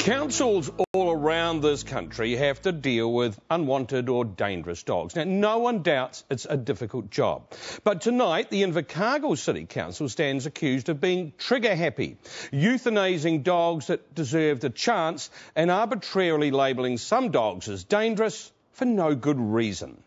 Councils all around this country have to deal with unwanted or dangerous dogs. Now, no one doubts it's a difficult job. But tonight, the Invercargill City Council stands accused of being trigger-happy, euthanasing dogs that deserved a chance and arbitrarily labelling some dogs as dangerous for no good reason.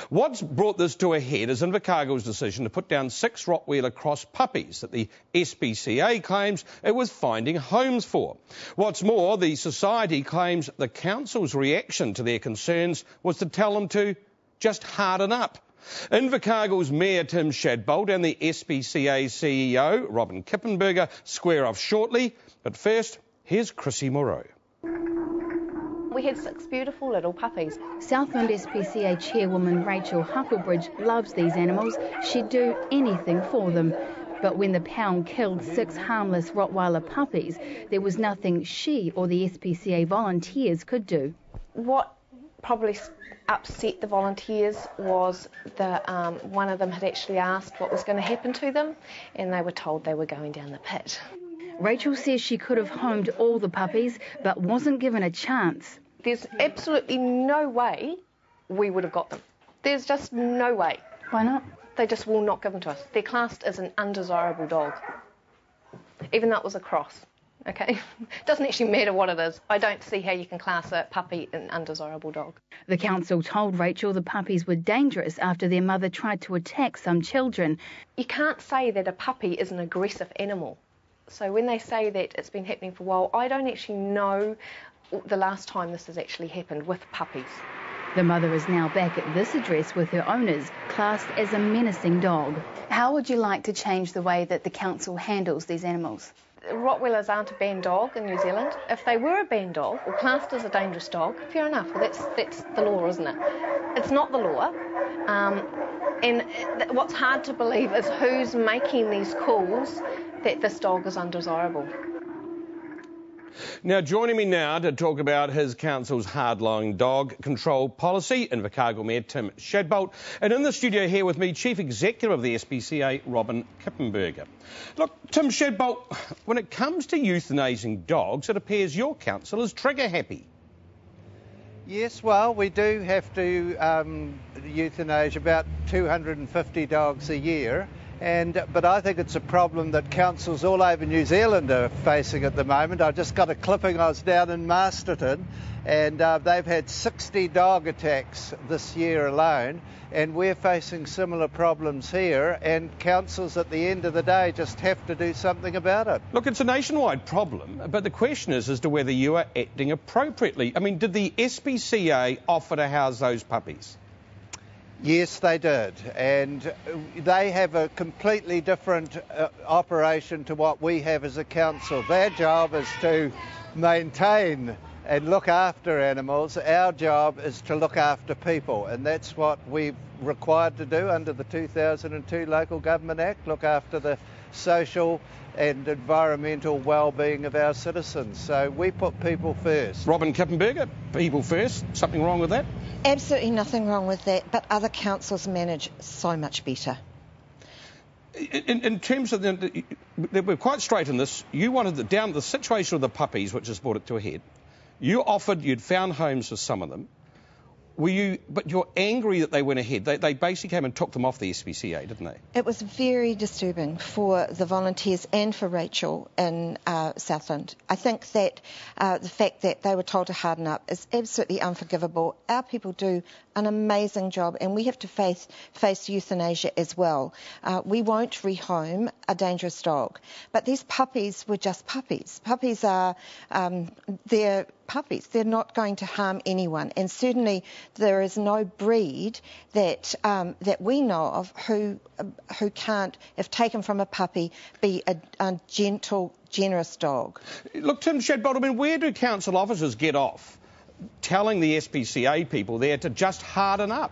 What's brought this to a head is Invercargill's decision to put down 6 rottweiler cross puppies that the SPCA claims it was finding homes for. What's more, the Society claims the council's reaction to their concerns was to tell them to just harden up. Invercargill's Mayor Tim Shadbolt and the SPCA CEO Robin Kippenberger square off shortly, but first, here's Chrissy Moreau. We had 6 beautiful little puppies. Southland SPCA chairwoman Rachel Hucklebridge loves these animals. She'd do anything for them. But when the pound killed 6 harmless rottweiler puppies, there was nothing she or the SPCA volunteers could do. What probably upset the volunteers was that one of them had actually asked what was going to happen to them, and they were told they were going down the pit. Rachel says she could have homed all the puppies, but wasn't given a chance. There's absolutely no way we would have got them. There's just no way. Why not? They just will not give them to us. They're classed as an undesirable dog, even though it was a cross, okay? Doesn't actually matter what it is. I don't see how you can class a puppy an undesirable dog. The council told Rachel the puppies were dangerous after their mother tried to attack some children. You can't say that a puppy is an aggressive animal. So when they say that it's been happening for a while, I don't actually know the last time this has actually happened with puppies. The mother is now back at this address with her owners, classed as a menacing dog. How would you like to change the way that the council handles these animals? Rottweilers aren't a banned dog in New Zealand. If they were a banned dog or classed as a dangerous dog, fair enough. Well, that's the law, isn't it? It's not the law. And what's hard to believe is who's making these calls that this dog is undesirable. Now, joining me now to talk about his council's hardline dog control policy, Invercargill Mayor Tim Shadbolt, and in the studio here with me, Chief Executive of the SPCA, Robin Kippenberger. Look, Tim Shadbolt, when it comes to euthanasing dogs, it appears your council is trigger-happy. Yes, well, we do have to euthanize about 250 dogs a year. But I think it's a problem that councils all over New Zealand are facing at the moment. I just got a clipping. I was down in Masterton, and they've had 60 dog attacks this year alone, and we're facing similar problems here, and councils at the end of the day just have to do something about it. Look, it's a nationwide problem, but the question is as to whether you are acting appropriately. I mean, did the SPCA offer to house those puppies? Yes, they did, and they have a completely different operation to what we have as a council. Their job is to maintain and look after animals. Our job is to look after people, and that's what we're required to do under the 2002 Local Government Act, look after the social and environmental well-being of our citizens. So we put people first. Robin Kippenberger, people first. Something wrong with that? Absolutely nothing wrong with that, but other councils manage so much better. In terms of we're quite straight in this. You wanted the situation of the puppies, which has brought it to a head. You offered, you'd found homes for some of them. But you're angry that they went ahead. They basically came and took them off the SPCA, didn't they? It was very disturbing for the volunteers and for Rachel in Southland. I think that the fact that they were told to harden up is absolutely unforgivable. Our people do an amazing job, and we have to face euthanasia as well. We won't rehome a dangerous dog. But these puppies were just puppies. Puppies are, they're puppies. They're not going to harm anyone, and certainly there is no breed that we know of who can't, if taken from a puppy, be a gentle, generous dog. Look, Tim Shadbolt, I mean, where do council officers get off telling the SPCA people there to just harden up?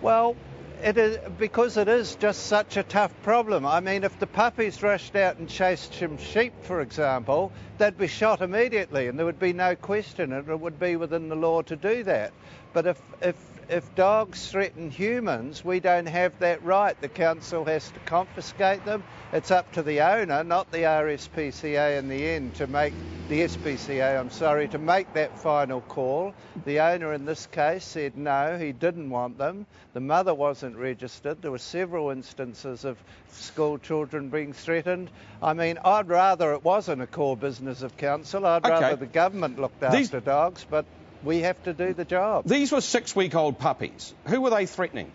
Well, it is because it is just such a tough problem. I mean, if the puppies rushed out and chased some sheep, for example, they'd be shot immediately and there would be no question, and it would be within the law to do that. But if if dogs threaten humans, we don't have that right. The council has to confiscate them. It's up to the owner, not the RSPCA in the end, to make the SPCA, I'm sorry, to make that final call. The owner in this case said no, he didn't want them. The mother wasn't registered. There were several instances of school children being threatened. I mean, I'd rather it wasn't a core business of council. I'd rather the government looked after dogs, but we have to do the job. These were 6-week-old puppies. Who were they threatening?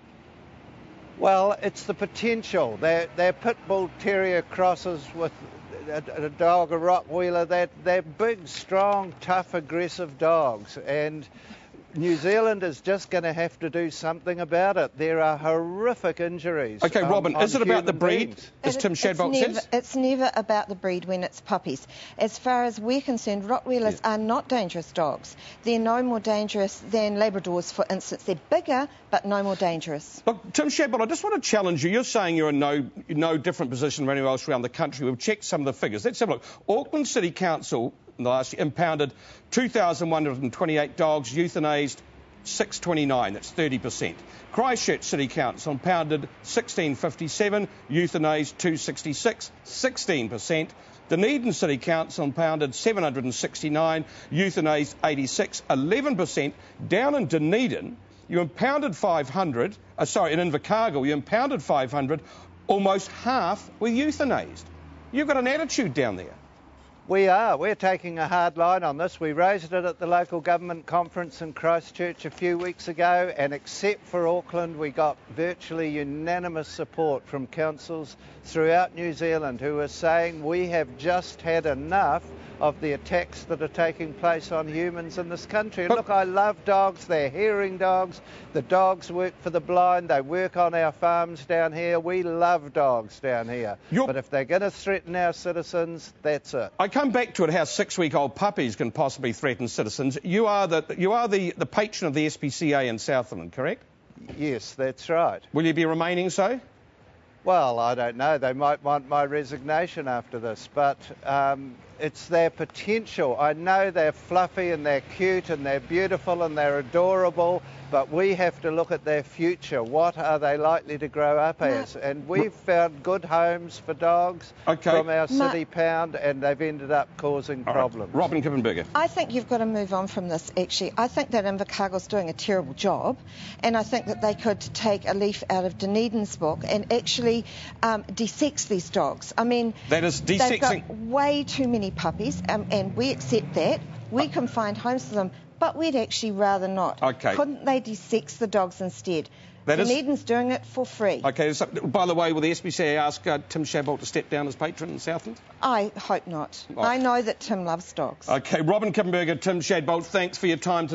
Well, it's the potential. They're pit bull terrier crosses with a dog, a rottweiler. They're big, strong, tough, aggressive dogs. And New Zealand is just going to have to do something about it. There are horrific injuries. OK, Robin, is it about the breed, as Tim Shadbolt says? It's never about the breed when it's puppies. As far as we're concerned, rottweilers are not dangerous dogs. They're no more dangerous than Labradors, for instance. They're bigger, but no more dangerous. Look, Tim Shadbolt, I just want to challenge you. You're saying you're in no different position from anywhere else around the country. We've checked some of the figures. Let's have a look. Auckland City Council in the last year impounded 2,128 dogs, euthanased 629, that's 30%. Christchurch City Council impounded 1,657, euthanased 266, 16%. Dunedin City Council impounded 769, euthanased 86, 11%. Down in Dunedin, you impounded 500, in Invercargill, you impounded 500, almost half were euthanased. You've got an attitude down there. We are. We're taking a hard line on this. We raised it at the local government conference in Christchurch a few weeks ago, and except for Auckland, we got virtually unanimous support from councils throughout New Zealand who are saying we have just had enough of the attacks that are taking place on humans in this country. And look, I love dogs. They're hearing dogs. The dogs work for the blind. They work on our farms down here. We love dogs down here. But if they're going to threaten our citizens, that's it. I come back to it, how 6-week-old puppies can possibly threaten citizens. You are the patron of the SPCA in Southland, correct? Yes, that's right. Will you be remaining so? Well, I don't know. They might want my resignation after this, but it's their potential. I know they're fluffy and they're cute and they're beautiful and they're adorable, but we have to look at their future. What are they likely to grow up as? And we've found good homes for dogs from our city pound, and they've ended up causing problems. Right. Robin Kippenberger. I think you've got to move on from this, actually. I think that Invercargill's doing a terrible job, and I think that they could take a leaf out of Dunedin's book and actually de-sex these dogs. I mean, that is de-sexing. They've got way too many puppies, and we accept that. We can find homes for them, but we'd actually rather not. Okay. Couldn't they de-sex the dogs instead? Dunedin's doing it for free. Okay, so, by the way, will the SPCA ask Tim Shadbolt to step down as patron in Southland? I hope not. I know that Tim loves dogs. Okay, Robin Kippenberger, Tim Shadbolt, thanks for your time tonight.